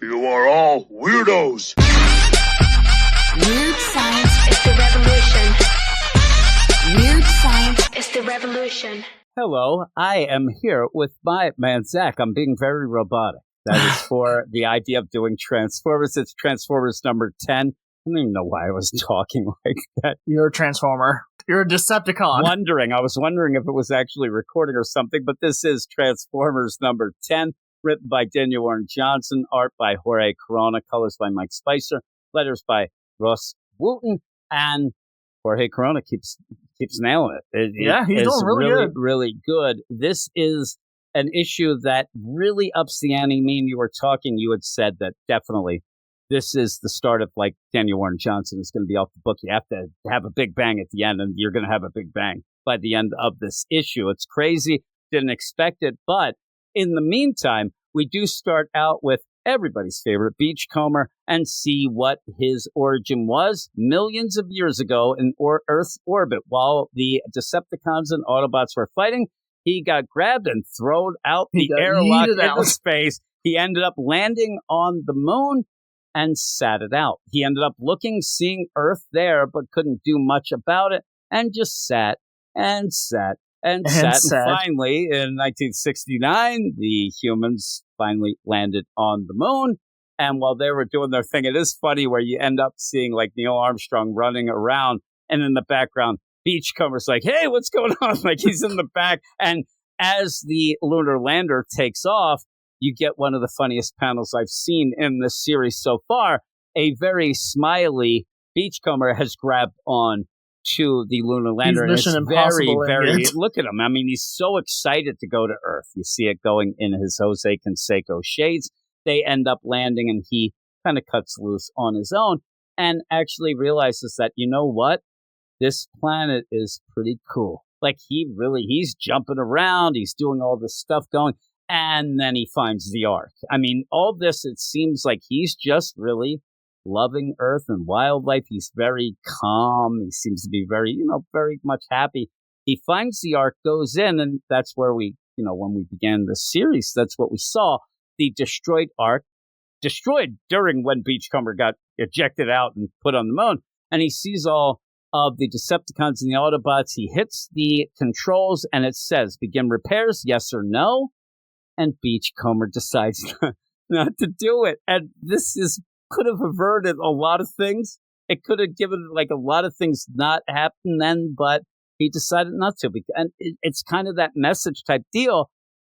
You are all weirdos. Weird science is the revolution. Weird science is the revolution. Hello, I am here with my man, Zach. I'm being very robotic. That is for the idea of doing Transformers. It's Transformers number 10. I don't even know why I was talking like that. You're a Transformer. You're a Decepticon. I was wondering if it was actually recording or something, but this is Transformers number 10. Written by Daniel Warren Johnson, art by Jorge Corona, colors by Mike Spicer, letters by Ross Wooten, and Jorge Corona keeps nailing it. He's doing really good. This is an issue that really ups the ante. Me and you were talking, you had said that definitely this is the start of, like, Daniel Warren Johnson is going to be off the book. You have to have a big bang at the end, and you're going to have a big bang by the end of this issue. It's crazy. Didn't expect it, but in the meantime, we do start out with everybody's favorite Beachcomber and see what his origin was millions of years ago in Earth's orbit. While the Decepticons and Autobots were fighting, he got grabbed and thrown out the airlock into space. He ended up landing on the moon and sat it out. He ended up seeing Earth there, but couldn't do much about it, and just sat and sat. And finally, in 1969, the humans finally landed on the moon. And while they were doing their thing, it is funny where you end up seeing, like, Neil Armstrong running around, and in the background, Beachcomber's like, hey, what's going on? Like, he's in the back. And as the lunar lander takes off, you get one of the funniest panels I've seen in this series so far. A very smiley Beachcomber has grabbed on to the lunar lander. He's Mission Impossible. Very, look at him. I mean, he's so excited to go to Earth. You see it going in his Jose Canseco shades. They end up landing, and he kind of cuts loose on his own and actually realizes that, you know what? This planet is pretty cool. Like, he's jumping around. He's doing all this stuff going. And then he finds the Ark. I mean, all this, it seems like he's just really loving Earth and wildlife. He's very calm. He seems to be very much happy. He finds the Ark, goes in, and that's where when we began the series, that's what we saw. The destroyed Ark, destroyed during when Beachcomber got ejected out and put on the moon. And he sees all of the Decepticons and the Autobots. He hits the controls, and it says, begin repairs, yes or no? And Beachcomber decides not to do it. And this could have averted a lot of things. It could have given, like, a lot of things not happen then, but he decided not to. And it's kind of that message type deal.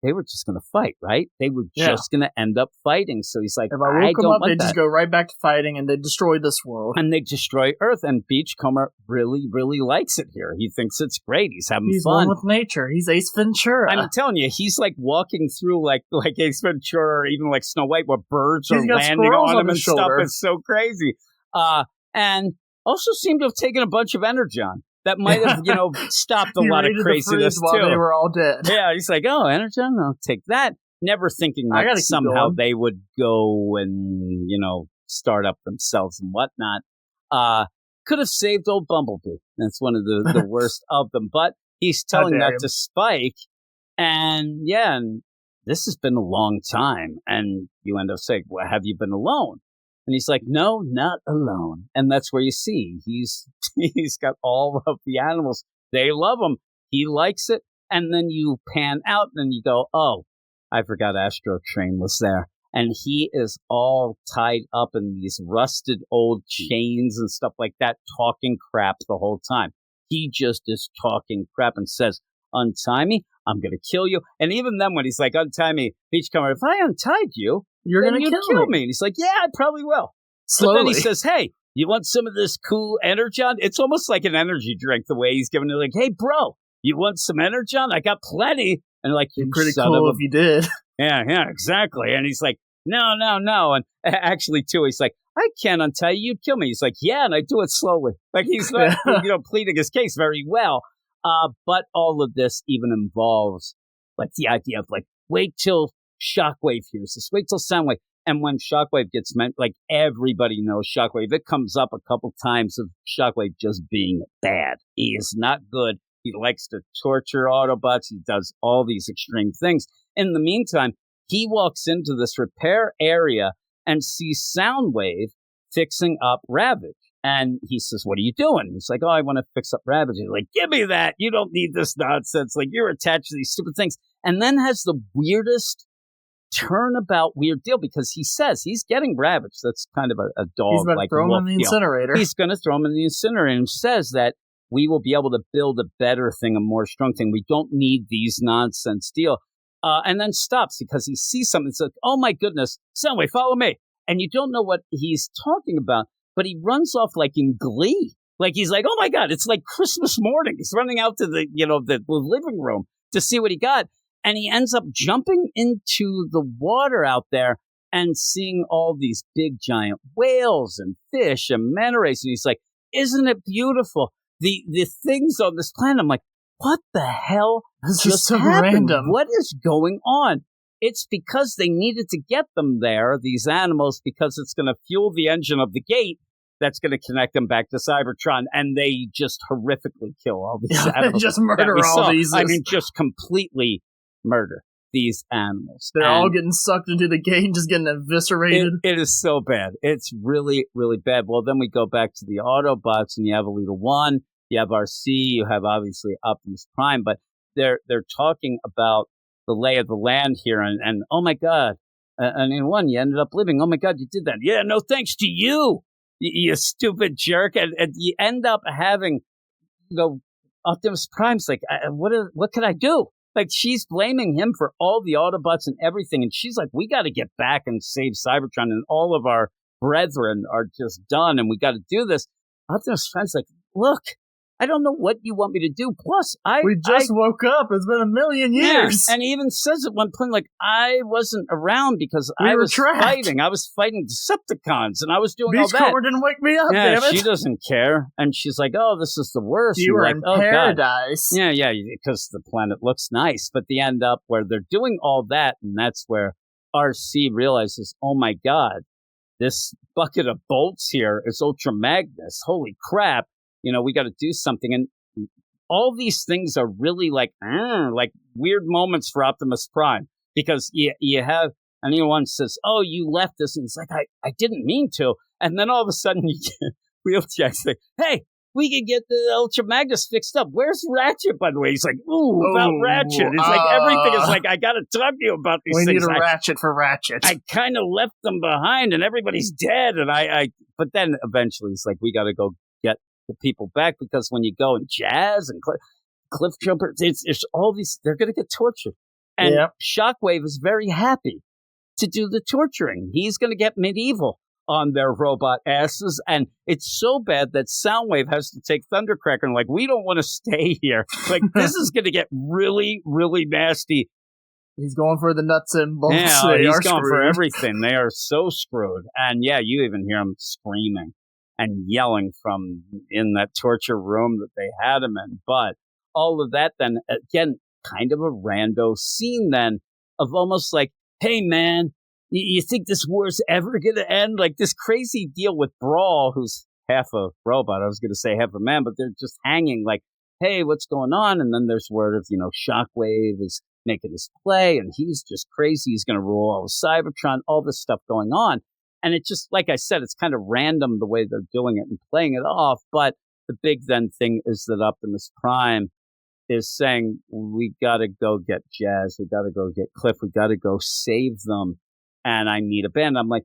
They were just going to fight, right? They were just going to end up fighting. So he's like, if I woke them up, they just go right back to fighting, and they destroy this world. And they destroy Earth, and Beachcomber really, really likes it here. He thinks it's great. He's having fun. He's one with nature. He's Ace Ventura. I'm telling you, he's like walking through like Ace Ventura, or even like Snow White, where birds are landing on him and stuff. It's so crazy. And also seemed to have taken a bunch of Energon. That might have, stopped a lot of craziness, too. They were all dead. Yeah, he's like, oh, Energon, I'll take that. Never thinking that somehow they would go and, start up themselves and whatnot. Could have saved old Bumblebee. That's one of the worst of them. But he's telling that to Spike. And, and this has been a long time. And you end up saying, well, have you been alone? And he's like, no, not alone. And that's where you see he's got all of the animals. They love him. He likes it. And then you pan out and you go, oh, I forgot Astro Train was there. And he is all tied up in these rusted old chains and stuff like that, talking crap the whole time. He just is talking crap and says, untie me, I'm going to kill you. And even then when he's like, untie me, Beachcomber, if I untied you, you're going to kill me. And he's like, yeah, I probably will. Slowly. But then he says, hey, you want some of this cool Energon? It's almost like an energy drink, the way he's giving it. Like, hey, bro, you want some Energon? I got plenty. And like, you're pretty cool if you did. Yeah, exactly. And he's like, no. And actually, too, he's like, I can't untie you. You'd kill me. He's like, yeah, and I do it slowly. Like, he's not, pleading his case very well. But all of this even involves, like, the idea of, like, wait till Shockwave hears this. Wait till Soundwave. And when Shockwave gets meant, like, everybody knows Shockwave. It comes up a couple times of Shockwave just being bad. He is not good. He likes to torture Autobots. He does all these extreme things. In the meantime, he walks into this repair area and sees Soundwave fixing up Ravage. And he says, what are you doing? He's like, oh, I want to fix up Ravage. He's like, give me that. You don't need this nonsense. Like, you're attached to these stupid things. And then has the weirdest turnabout weird deal because he says he's getting Ravage. That's kind of a dog. He's about to throw him in the incinerator. He's going to throw him in the incinerator and says that we will be able to build a better thing, a more strong thing. We don't need these nonsense deal. And then stops because he sees something. It's like, oh my goodness, Soundwave, follow me. And you don't know what he's talking about, but he runs off like in glee. Like he's like, oh my God, it's like Christmas morning. He's running out to the living room to see what he got. And he ends up jumping into the water out there and seeing all these big giant whales and fish and manta rays. And he's like, isn't it beautiful? The things on this planet. I'm like, what the hell just so happened? random. What is going on? It's because they needed to get them there, these animals, because it's going to fuel the engine of the gate that's going to connect them back to Cybertron, and they just horrifically kill all these animals. Just murder all these. I mean, just completely murder these animals. They're all getting sucked into the gate and just getting eviscerated. It is so bad. It's really, really bad. Well, then we go back to the Autobots, and you have Elita 1, you have RC, you have obviously Optimus Prime, but they're talking about the lay of the land here, and oh my God, and in one, you ended up living. Oh my God, you did that. Yeah, no thanks to you, you stupid jerk. And you end up having, Optimus Prime's like, what could I do? Like, she's blaming him for all the Autobots and everything, and she's like, we got to get back and save Cybertron, and all of our brethren are just done, and we got to do this. Optimus Prime's like, look, I don't know what you want me to do. Plus, we just woke up. It's been a million years. Yeah. And he even says at one point, like, I wasn't around because I was trapped. fighting. I was fighting Decepticons, and I was doing all that. Beachcomber didn't wake me up, yeah, damn it. she doesn't care. And she's like, oh, this is the worst. You were like, in oh, paradise. God. Yeah, because the planet looks nice. But they end up where they're doing all that, and that's where RC realizes, oh, my God, this bucket of bolts here is Ultra Magnus. Holy crap. We got to do something. And all these things are really like weird moments for Optimus Prime, because you have, and anyone says, oh, you left us. And it's like, I didn't mean to. And then all of a sudden you get Wheeljack's like, hey, we can get the Ultra Magnus fixed up. Where's Ratchet, by the way? He's like, ooh, about Ratchet. It's like everything is like, I got to talk to you about these things. We need a Ratchet for Ratchet. I kind of left them behind and everybody's dead. And but then eventually it's like, we got to go get the people back, because when you go and Jazz and Cliff Jumper, it's all these, they're going to get tortured. And Shockwave is very happy to do the torturing. He's going to get medieval on their robot asses, and it's so bad that Soundwave has to take Thundercracker and like, we don't want to stay here. Like, this is going to get really, really nasty. He's going for the nuts and bolts. Yeah, he's going for everything. They are so screwed. And yeah, you even hear him screaming and yelling from in that torture room that they had him in. But all of that then, again, kind of a rando scene then of almost like, hey, man, you think this war's ever going to end? Like this crazy deal with Brawl, who's half a robot. I was going to say half a man, but they're just hanging like, hey, what's going on? And then there's word of, Shockwave is making his play, and he's just crazy. He's going to rule all of Cybertron, all this stuff going on. And it just, like I said, it's kind of random the way they're doing it and playing it off. But the big then thing is that Optimus Prime is saying, we got to go get Jazz. We got to go get Cliff. We got to go save them. And I need a band. I'm like,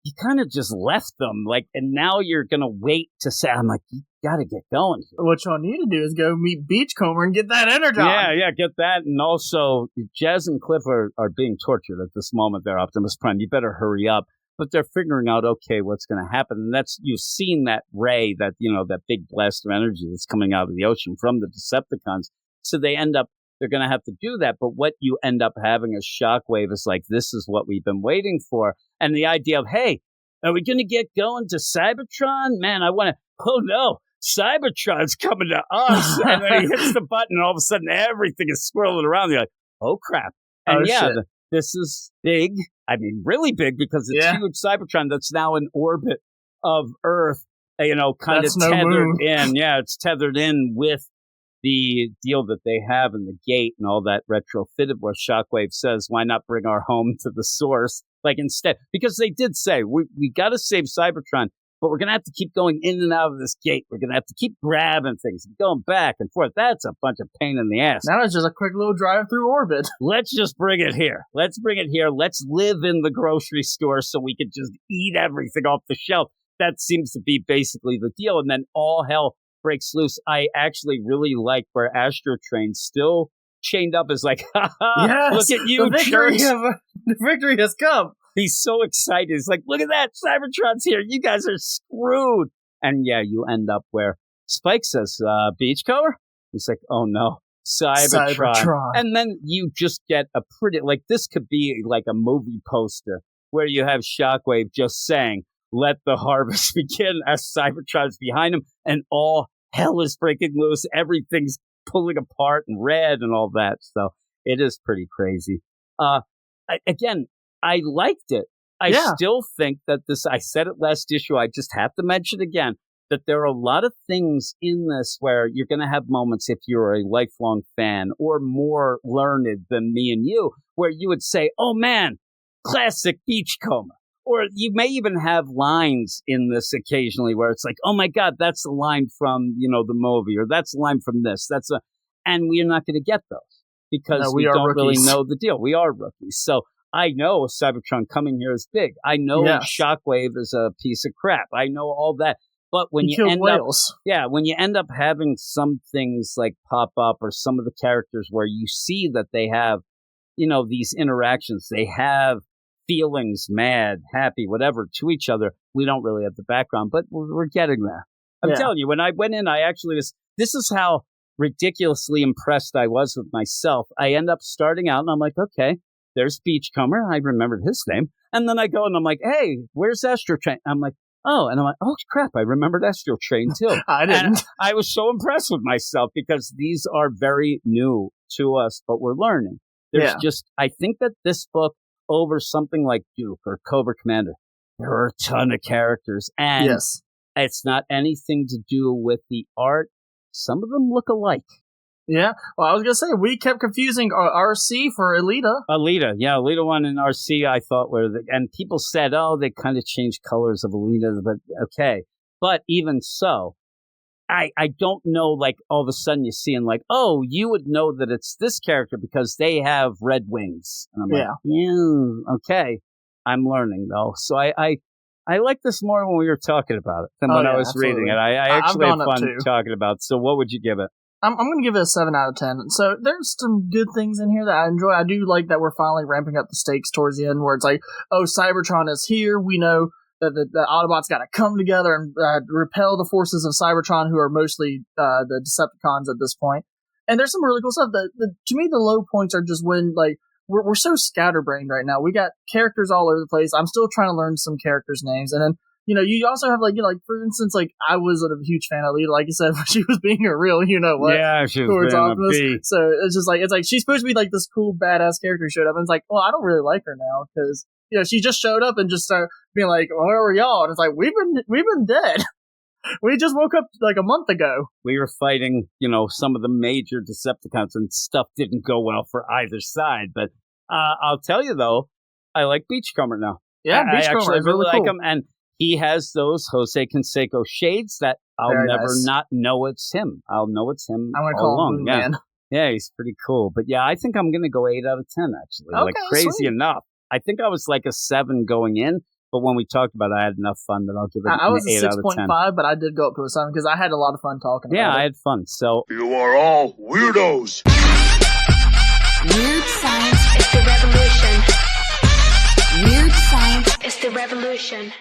you kind of just left them. Like, and now you're going to wait to say, I'm like, you got to get going here. What y'all need to do is go meet Beachcomber and get that Energon. Yeah, get that. And also, Jazz and Cliff are being tortured at this moment there, Optimus Prime. You better hurry up. But they're figuring out, okay, what's going to happen. And that's, you've seen that ray, that, that big blast of energy that's coming out of the ocean from the Decepticons. So they end up, they're going to have to do that. But what you end up having as Shockwave is like, this is what we've been waiting for. And the idea of, hey, are we going to get going to Cybertron? Man, I want to, oh no, Cybertron's coming to us. And then he hits the button and all of a sudden everything is swirling around. You're like, oh crap. And this is big. I mean, really big, because it's huge Cybertron that's now in orbit of Earth, kind of tethered in. Yeah, it's tethered in with the deal that they have in the gate and all that retrofitted where Shockwave says, why not bring our home to the source? Like instead, because they did say, we got to save Cybertron, but we're going to have to keep going in and out of this gate. We're going to have to keep grabbing things and going back and forth. That's a bunch of pain in the ass. Now it's just a quick little drive through orbit. Let's just bring it here. Let's bring it here. Let's live in the grocery store so we can just eat everything off the shelf. That seems to be basically the deal. And then all hell breaks loose. I actually really like where Astrotrain still chained up is like, ha ha, yes, look at you, the victory has come. He's so excited. He's like, look at that, Cybertron's here. You guys are screwed. And yeah, you end up where Spike says, Beachcomber? He's like, oh no, Cybertron. And then you just get a pretty, like this could be like a movie poster where you have Shockwave just saying, let the harvest begin as Cybertron's behind him and all hell is breaking loose. Everything's pulling apart and red and all that. So it is pretty crazy. Again, I liked it. I still think that this, I said it last issue, I just have to mention again, that there are a lot of things in this where you're going to have moments if you're a lifelong fan or more learned than me and you, where you would say, oh man, classic Beachcomber. Or you may even have lines in this occasionally where it's like, oh my God, that's a line from, the movie, or that's a line from this. And we're not going to get those because we don't really know the deal. We are rookies. So I know Cybertron coming here is big. I know Shockwave is a piece of crap. I know all that. But when you end up having some things like pop up or some of the characters where you see that they have, these interactions, they have feelings, mad, happy, whatever, to each other. We don't really have the background, but we're getting there. I'm telling you, when I went in, I actually this is how ridiculously impressed I was with myself. I end up starting out and I'm like, okay, there's Beachcomber. I remembered his name. And then I go and I'm like, hey, where's Astrotrain? I'm like, oh, and I'm like, oh crap, I remembered Astrotrain too. I didn't. And I was so impressed with myself because these are very new to us, but we're learning. There's just, I think that this book over something like Duke or Cobra Commander, there are a ton of characters and it's not anything to do with the art. Some of them look alike. Yeah, well, I was going to say, we kept confusing RC for Alita. Alita 1 and RC I thought were, and people said, oh, they kind of changed colors of Alita, but okay. But even so, I don't know, like, all of a sudden you see and like, oh, you would know that it's this character because they have red wings. And I'm like, okay, I'm learning, though. So I like this more when we were talking about it than when I was reading it. I actually had fun talking about it. So what would you give it? I'm going to give it a 7 out of 10. So there's some good things in here that I enjoy. I do like that we're finally ramping up the stakes towards the end where it's like, oh, Cybertron is here. We know that the Autobots got to come together and repel the forces of Cybertron, who are mostly the Decepticons at this point. And there's some really cool stuff. To me, the low points are just when, like, we're so scatterbrained right now. We got characters all over the place. I'm still trying to learn some characters' names. And then, you also have, like, for instance, like, I was a huge fan of Lita, like you said, when she was being a real, what? Yeah, she was being Optimus. a bee. So it's just like, she's supposed to be, like, this cool, badass character who showed up, and it's like, well, I don't really like her now, because, she just showed up and just started being like, where are y'all? And it's like, we've been dead. We just woke up, like, a month ago. We were fighting, some of the major Decepticons, and stuff didn't go well for either side, but I'll tell you, though, I like Beachcomber now. Yeah, Beachcomber. I actually really cool. like him, and he has those Jose Canseco shades that I'll never not know it's him. I'll know it's him I'm gonna all call along. Him Man. Yeah, he's pretty cool. But yeah, I think I'm going to go 8 out of 10, actually. Okay, like, crazy sweet. enough. I think I was like a 7 going in, but when we talked about it, I had enough fun that I'll give it an 8 out of 10. I was a 6.5, but I did go up to a 7 because I had a lot of fun talking about it. Yeah, I had fun. So You are all weirdos. Weird science is the revolution. Weird science is the revolution.